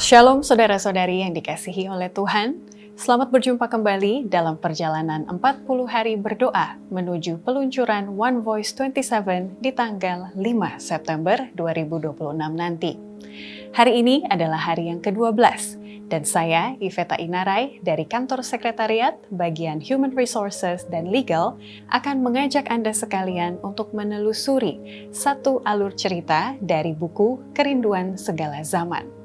Shalom saudara-saudari yang dikasihi oleh Tuhan. Selamat berjumpa kembali dalam perjalanan 40 hari berdoa menuju peluncuran One Voice 27 di tanggal 5 September 2026 nanti. Hari ini adalah hari yang ke-12 dan saya, Iveta Inarai dari Kantor Sekretariat Bagian Human Resources dan Legal akan mengajak Anda sekalian untuk menelusuri satu alur cerita dari buku Kerinduan Segala Zaman.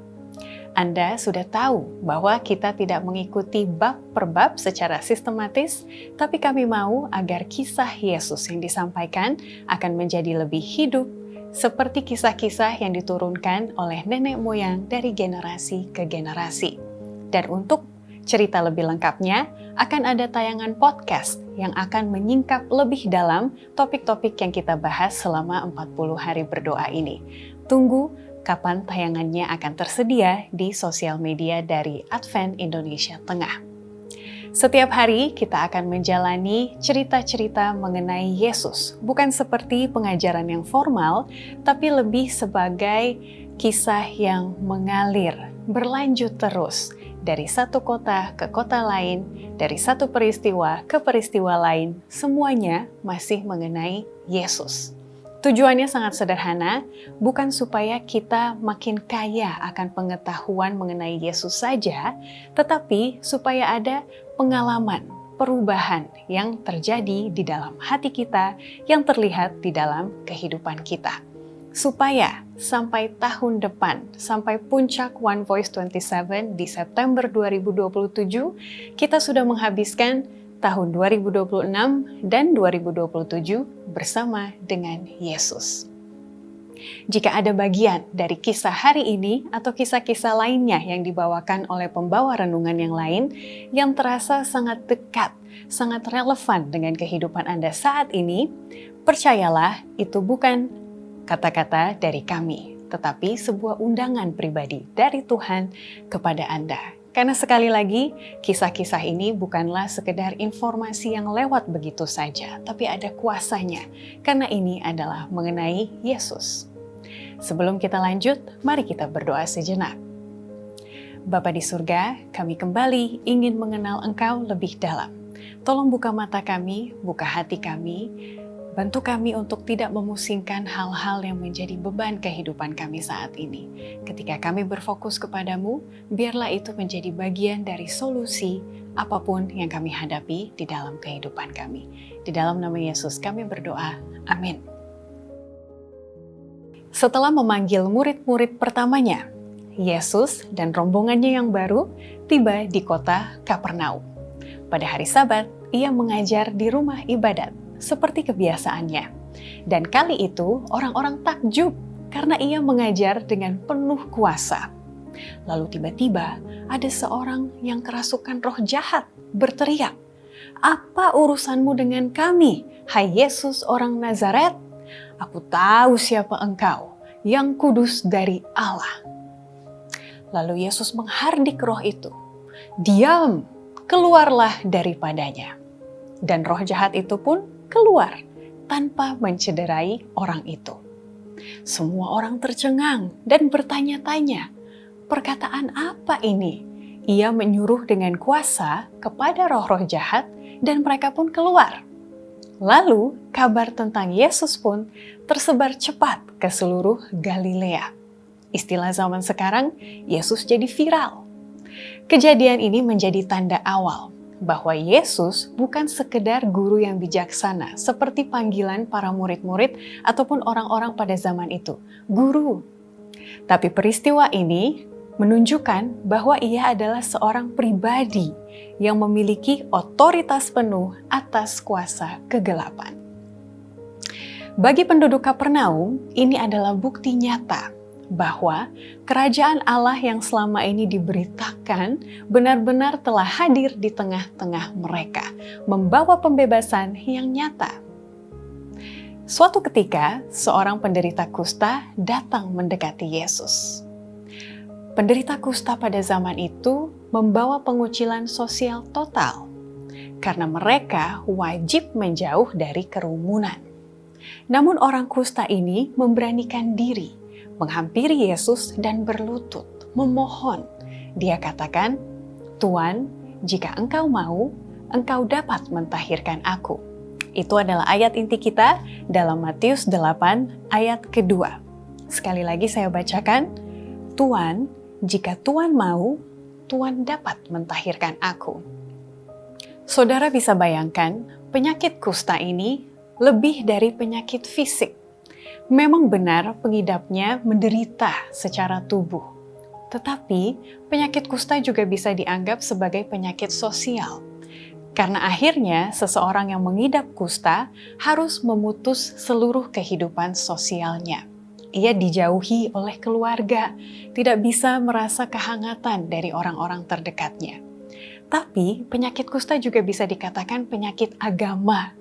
Anda sudah tahu bahwa kita tidak mengikuti bab per bab secara sistematis, tapi kami mau agar kisah Yesus yang disampaikan akan menjadi lebih hidup, seperti kisah-kisah yang diturunkan oleh nenek moyang dari generasi ke generasi. Dan untuk cerita lebih lengkapnya, akan ada tayangan podcast yang akan menyingkap lebih dalam topik-topik yang kita bahas selama 40 hari berdoa ini. Tunggu kapan tayangannya akan tersedia di sosial media dari Advent Indonesia Tengah. Setiap hari kita akan menjalani cerita-cerita mengenai Yesus, bukan seperti pengajaran yang formal, tapi lebih sebagai kisah yang mengalir, berlanjut terus, dari satu kota ke kota lain, dari satu peristiwa ke peristiwa lain, semuanya masih mengenai Yesus. Tujuannya sangat sederhana, bukan supaya kita makin kaya akan pengetahuan mengenai Yesus saja, tetapi supaya ada pengalaman, perubahan yang terjadi di dalam hati kita, yang terlihat di dalam kehidupan kita. Supaya sampai tahun depan, sampai puncak One Voice 27 di September 2027, kita sudah menghabiskan tahun 2026 dan 2027 bersama dengan Yesus. Jika ada bagian dari kisah hari ini atau kisah-kisah lainnya yang dibawakan oleh pembawa renungan yang lain yang terasa sangat dekat, sangat relevan dengan kehidupan Anda saat ini, percayalah itu bukan kata-kata dari kami, tetapi sebuah undangan pribadi dari Tuhan kepada Anda. Karena sekali lagi, kisah-kisah ini bukanlah sekedar informasi yang lewat begitu saja, tapi ada kuasanya, karena ini adalah mengenai Yesus. Sebelum kita lanjut, mari kita berdoa sejenak. Bapa di surga, kami kembali ingin mengenal Engkau lebih dalam. Tolong buka mata kami, buka hati kami, bantu kami untuk tidak memusingkan hal-hal yang menjadi beban kehidupan kami saat ini. Ketika kami berfokus kepadamu, biarlah itu menjadi bagian dari solusi apapun yang kami hadapi di dalam kehidupan kami. Di dalam nama Yesus kami berdoa, amin. Setelah memanggil murid-murid pertamanya, Yesus dan rombongannya yang baru tiba di kota Kapernaum. Pada hari Sabat, ia mengajar di rumah ibadat seperti kebiasaannya. Dan kali itu orang-orang takjub karena ia mengajar dengan penuh kuasa. Lalu tiba-tiba ada seorang yang kerasukan roh jahat berteriak, "Apa urusanmu dengan kami, hai Yesus orang Nazaret? Aku tahu siapa engkau, yang kudus dari Allah." Lalu Yesus menghardik roh itu, "Diam, keluarlah daripadanya." Dan roh jahat itu pun keluar tanpa mencederai orang itu. Semua orang tercengang dan bertanya-tanya, perkataan apa ini? Ia menyuruh dengan kuasa kepada roh-roh jahat dan mereka pun keluar. Lalu kabar tentang Yesus pun tersebar cepat ke seluruh Galilea. Istilah zaman sekarang, Yesus jadi viral. Kejadian ini menjadi tanda awal bahwa Yesus bukan sekedar guru yang bijaksana seperti panggilan para murid-murid ataupun orang-orang pada zaman itu, guru. Tapi peristiwa ini menunjukkan bahwa ia adalah seorang pribadi yang memiliki otoritas penuh atas kuasa kegelapan. Bagi penduduk Kapernaum, ini adalah bukti nyata bahwa kerajaan Allah yang selama ini diberitakan benar-benar telah hadir di tengah-tengah mereka, membawa pembebasan yang nyata. Suatu ketika, seorang penderita kusta datang mendekati Yesus. Penderita kusta pada zaman itu membawa pengucilan sosial total, karena mereka wajib menjauh dari kerumunan. Namun orang kusta ini memberanikan diri menghampiri Yesus dan berlutut, memohon Dia katakan, "Tuan, jika engkau mau, engkau dapat mentahirkan aku." Itu adalah ayat inti kita dalam Matius 8 ayat kedua. Sekali lagi saya bacakan, "Tuan, jika Tuan mau, Tuan dapat mentahirkan aku." Saudara bisa bayangkan, penyakit kusta ini lebih dari penyakit fisik. Memang benar pengidapnya menderita secara tubuh. Tetapi penyakit kusta juga bisa dianggap sebagai penyakit sosial. Karena akhirnya seseorang yang mengidap kusta harus memutus seluruh kehidupan sosialnya. Ia dijauhi oleh keluarga, tidak bisa merasa kehangatan dari orang-orang terdekatnya. Tapi penyakit kusta juga bisa dikatakan penyakit agama.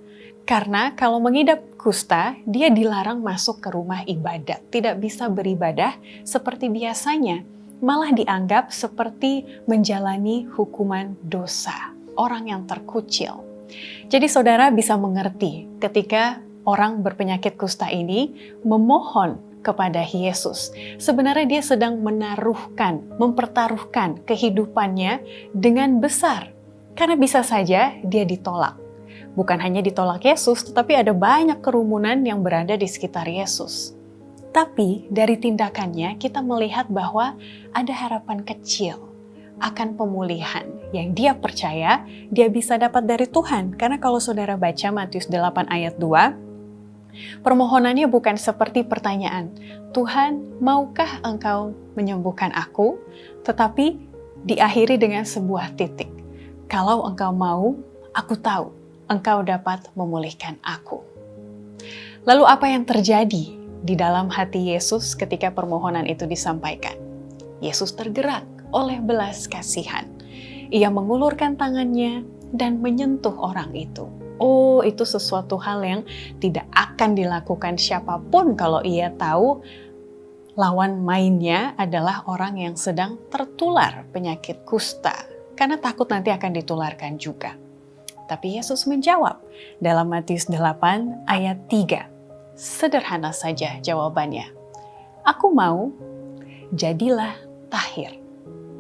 Karena kalau mengidap kusta, dia dilarang masuk ke rumah ibadat, tidak bisa beribadah seperti biasanya, malah dianggap seperti menjalani hukuman dosa, orang yang terkucil. Jadi saudara bisa mengerti ketika orang berpenyakit kusta ini memohon kepada Yesus. Sebenarnya dia sedang mempertaruhkan kehidupannya dengan besar. Karena bisa saja dia ditolak. Bukan hanya ditolak Yesus, tetapi ada banyak kerumunan yang berada di sekitar Yesus. Tapi dari tindakannya kita melihat bahwa ada harapan kecil akan pemulihan yang dia percaya dia bisa dapat dari Tuhan. Karena kalau saudara baca Matius 8 ayat 2, permohonannya bukan seperti pertanyaan, "Tuhan, maukah engkau menyembuhkan aku?" Tetapi diakhiri dengan sebuah titik. "Kalau engkau mau, aku tahu engkau dapat memulihkan aku." Lalu apa yang terjadi di dalam hati Yesus ketika permohonan itu disampaikan? Yesus tergerak oleh belas kasihan. Ia mengulurkan tangannya dan menyentuh orang itu. Oh, itu sesuatu hal yang tidak akan dilakukan siapapun kalau ia tahu lawan mainnya adalah orang yang sedang tertular penyakit kusta. Karena takut nanti akan ditularkan juga. Tapi Yesus menjawab dalam Matius 8 ayat 3. Sederhana saja jawabannya. "Aku mau, jadilah tahir,"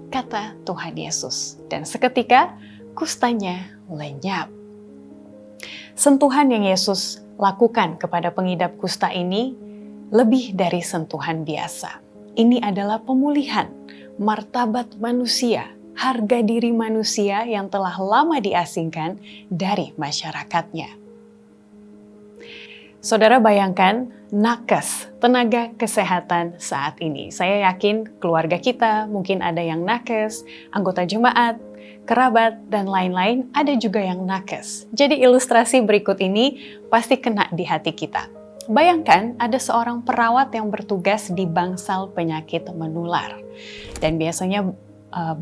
kata Tuhan Yesus. Dan seketika kustanya lenyap. Sentuhan yang Yesus lakukan kepada pengidap kusta ini lebih dari sentuhan biasa. Ini adalah pemulihan martabat manusia, harga diri manusia yang telah lama diasingkan dari masyarakatnya. Saudara bayangkan nakes, tenaga kesehatan saat ini. Saya yakin keluarga kita mungkin ada yang nakes, anggota jemaat, kerabat, dan lain-lain, ada juga yang nakes. Jadi ilustrasi berikut ini pasti kena di hati kita. Bayangkan ada seorang perawat yang bertugas di bangsal penyakit menular. Dan biasanya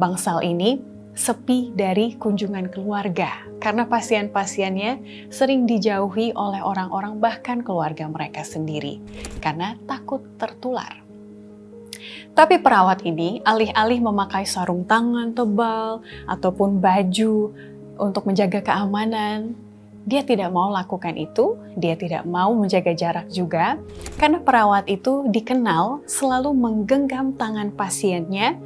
bangsal ini sepi dari kunjungan keluarga. Karena pasien-pasiennya sering dijauhi oleh orang-orang bahkan keluarga mereka sendiri. Karena takut tertular. Tapi perawat ini alih-alih memakai sarung tangan tebal ataupun baju untuk menjaga keamanan, dia tidak mau lakukan itu, dia tidak mau menjaga jarak juga, karena perawat itu dikenal selalu menggenggam tangan pasiennya,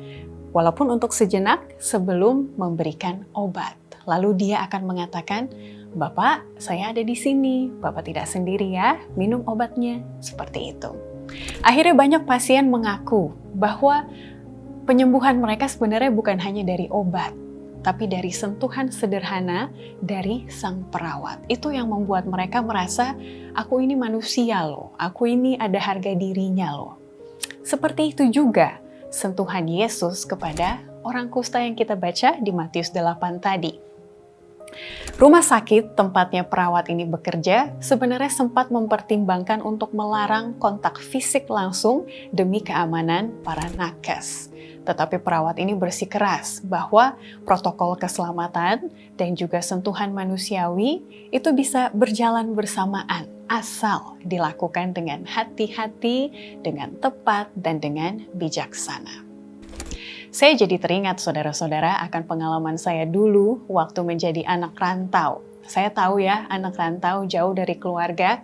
walaupun untuk sejenak sebelum memberikan obat. Lalu dia akan mengatakan, "Bapak, saya ada di sini, Bapak tidak sendiri ya, minum obatnya," seperti itu. Akhirnya banyak pasien mengaku bahwa penyembuhan mereka sebenarnya bukan hanya dari obat, tapi dari sentuhan sederhana dari sang perawat. Itu yang membuat mereka merasa, "Aku ini manusia loh, aku ini ada harga dirinya loh." Seperti itu juga sentuhan Yesus kepada orang kusta yang kita baca di Matius 8 tadi. Rumah sakit tempatnya perawat ini bekerja sebenarnya sempat mempertimbangkan untuk melarang kontak fisik langsung demi keamanan para nakes. Tetapi perawat ini bersikeras bahwa protokol keselamatan dan juga sentuhan manusiawi itu bisa berjalan bersamaan asal dilakukan dengan hati-hati, dengan tepat, dan dengan bijaksana. Saya jadi teringat saudara-saudara akan pengalaman saya dulu waktu menjadi anak rantau. Saya tahu ya, anak rantau jauh dari keluarga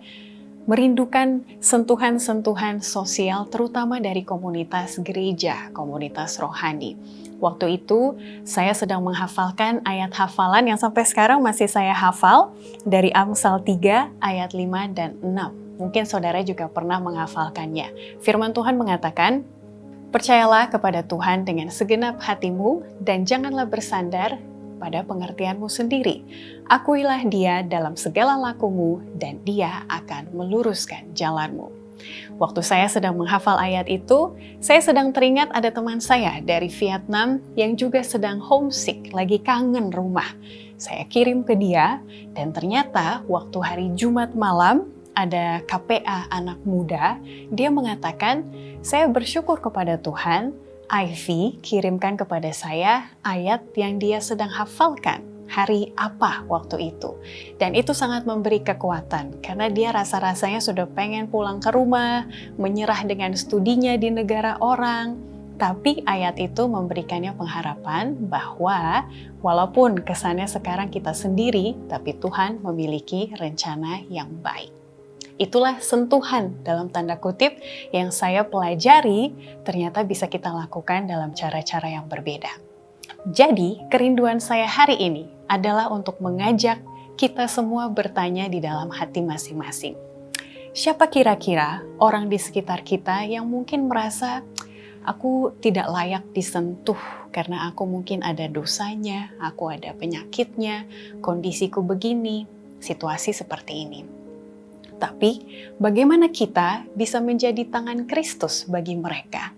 merindukan sentuhan-sentuhan sosial terutama dari komunitas gereja, komunitas rohani. Waktu itu saya sedang menghafalkan ayat hafalan yang sampai sekarang masih saya hafal dari Amsal 3 ayat 5 dan 6. Mungkin saudara juga pernah menghafalkannya. Firman Tuhan mengatakan, "Percayalah kepada Tuhan dengan segenap hatimu dan janganlah bersandar pada pengertianmu sendiri. Akuilah Dia dalam segala lakumu dan Dia akan meluruskan jalanmu." Waktu saya sedang menghafal ayat itu, saya sedang teringat ada teman saya dari Vietnam yang juga sedang homesick, lagi kangen rumah. Saya kirim ke dia, dan ternyata waktu hari Jumat malam, ada KPA anak muda, dia mengatakan, "Saya bersyukur kepada Tuhan, Ivy kirimkan kepada saya ayat yang dia sedang hafalkan hari apa waktu itu." Dan itu sangat memberi kekuatan, karena dia rasa-rasanya sudah pengen pulang ke rumah, menyerah dengan studinya di negara orang. Tapi ayat itu memberikannya pengharapan bahwa walaupun kesannya sekarang kita sendiri, tapi Tuhan memiliki rencana yang baik. Itulah sentuhan dalam tanda kutip yang saya pelajari ternyata bisa kita lakukan dalam cara-cara yang berbeda. Jadi kerinduan saya hari ini adalah untuk mengajak kita semua bertanya di dalam hati masing-masing. Siapa kira-kira orang di sekitar kita yang mungkin merasa aku tidak layak disentuh karena aku mungkin ada dosanya, aku ada penyakitnya, kondisiku begini, situasi seperti ini. Tapi bagaimana kita bisa menjadi tangan Kristus bagi mereka?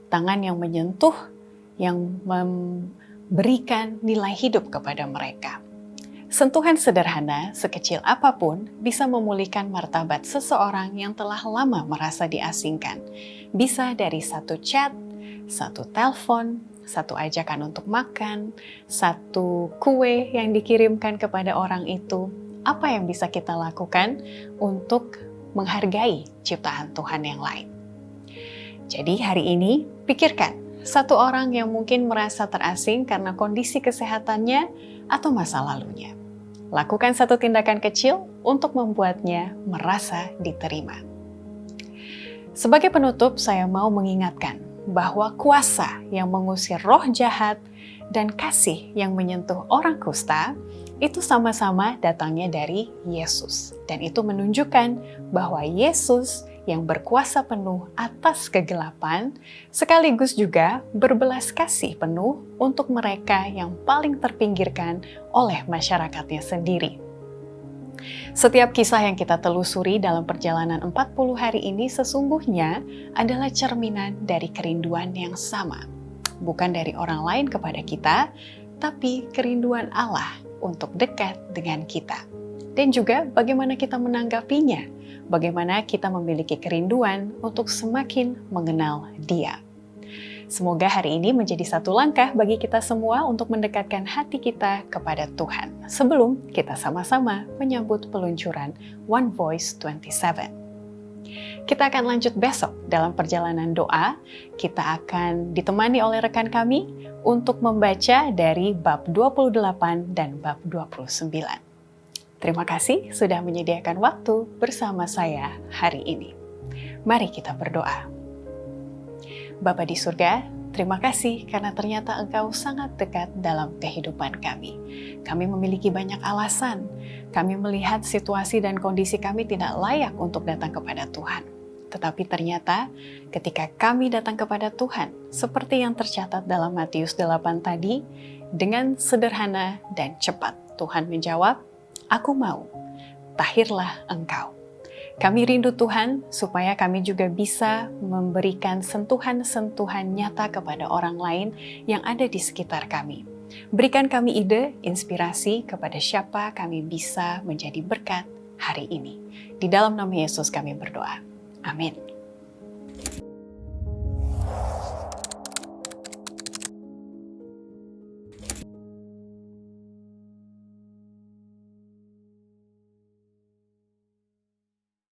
Tangan yang menyentuh, yang memberikan nilai hidup kepada mereka. Sentuhan sederhana, sekecil apapun, bisa memulihkan martabat seseorang yang telah lama merasa diasingkan. Bisa dari satu chat, satu telepon, satu ajakan untuk makan, satu kue yang dikirimkan kepada orang itu. Apa yang bisa kita lakukan untuk menghargai ciptaan Tuhan yang lain? Jadi hari ini, pikirkan satu orang yang mungkin merasa terasing karena kondisi kesehatannya atau masa lalunya. Lakukan satu tindakan kecil untuk membuatnya merasa diterima. Sebagai penutup, saya mau mengingatkan bahwa kuasa yang mengusir roh jahat dan kasih yang menyentuh orang kusta itu sama-sama datangnya dari Yesus. Dan itu menunjukkan bahwa Yesus yang berkuasa penuh atas kegelapan, sekaligus juga berbelas kasih penuh untuk mereka yang paling terpinggirkan oleh masyarakatnya sendiri. Setiap kisah yang kita telusuri dalam perjalanan 40 hari ini sesungguhnya adalah cerminan dari kerinduan yang sama. Bukan dari orang lain kepada kita, tapi kerinduan Allah untuk dekat dengan kita. Dan juga bagaimana kita menanggapinya, bagaimana kita memiliki kerinduan untuk semakin mengenal Dia. Semoga hari ini menjadi satu langkah bagi kita semua untuk mendekatkan hati kita kepada Tuhan. Sebelum kita sama-sama menyambut peluncuran One Voice 27. Kita akan lanjut besok dalam perjalanan doa. Kita akan ditemani oleh rekan kami untuk membaca dari bab 28 dan bab 29. Terima kasih sudah menyediakan waktu bersama saya hari ini. Mari kita berdoa. Bapa di surga, terima kasih karena ternyata Engkau sangat dekat dalam kehidupan kami. Kami memiliki banyak alasan. Kami melihat situasi dan kondisi kami tidak layak untuk datang kepada Tuhan. Tetapi ternyata ketika kami datang kepada Tuhan, seperti yang tercatat dalam Matius 8 tadi, dengan sederhana dan cepat Tuhan menjawab, "Aku mau, tahirlah engkau." Kami rindu Tuhan supaya kami juga bisa memberikan sentuhan-sentuhan nyata kepada orang lain yang ada di sekitar kami. Berikan kami ide, inspirasi kepada siapa kami bisa menjadi berkat hari ini. Di dalam nama Yesus kami berdoa. Amin.